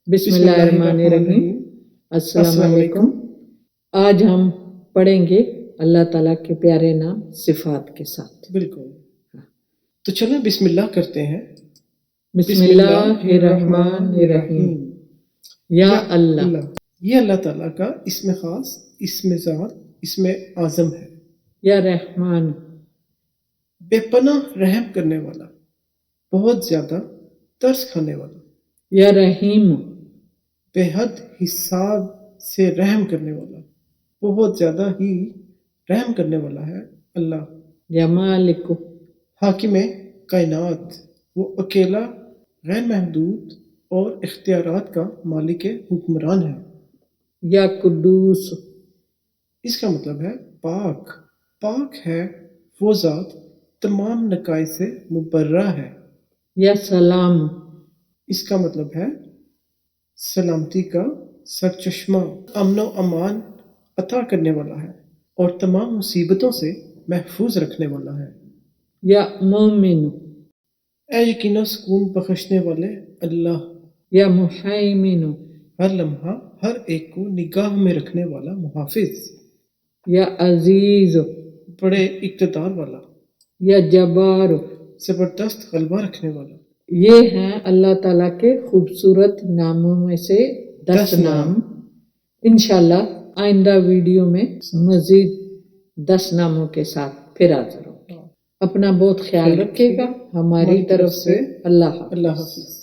بسم اللہ الرحمن الرحیم۔ السلام علیکم۔ آج ہم پڑھیں گے اللہ تعالیٰ کے پیارے نام صفات کے ساتھ۔ بالکل، تو چلیں بسم اللہ کرتے ہیں۔ بسم اللہ الرحمن الرحیم۔ یا اللہ، یہ اللہ تعالیٰ کا اسم خاص، اسم ذات، اسم اعظم ہے۔ یا رحمان، بے پناہ رحم کرنے والا، بہت زیادہ ترس کھانے والا۔ یا رحیم، بے حد حساب سے رحم کرنے والا، بہت زیادہ ہی رحم کرنے والا ہے اللہ۔ یا مالک، حاکم کائنات، وہ اکیلا غیر محدود اور اختیارات کا مالک حکمران ہے۔ یا قدوس، اس کا مطلب ہے پاک۔ پاک ہے وہ ذات تمام نقائص سے مبرہ ہے۔ یا سلام، اس کا مطلب ہے سلامتی کا سرچشمہ، امن و امان عطا کرنے والا ہے اور تمام مصیبتوں سے محفوظ رکھنے والا ہے۔ یا مومن، اے یقین و سکون بخشنے والے اللہ، یا محیمن، ہر لمحہ ہر ایک کو نگاہ میں رکھنے والا محافظ۔ یا عزیز، بڑے اقتدار والا، یا جبار۔ زبردست غلبہ رکھنے والا۔ یہ ہیں اللہ تعالیٰ کے خوبصورت ناموں میں سے 10 نام۔ انشاءاللہ آئندہ ویڈیو میں مزید 10 ناموں کے ساتھ پھر حاضر ہوں۔ اپنا بہت خیال رکھیے گا۔ ہماری طرف سے اللہ حافظ۔ اللہ حافظ۔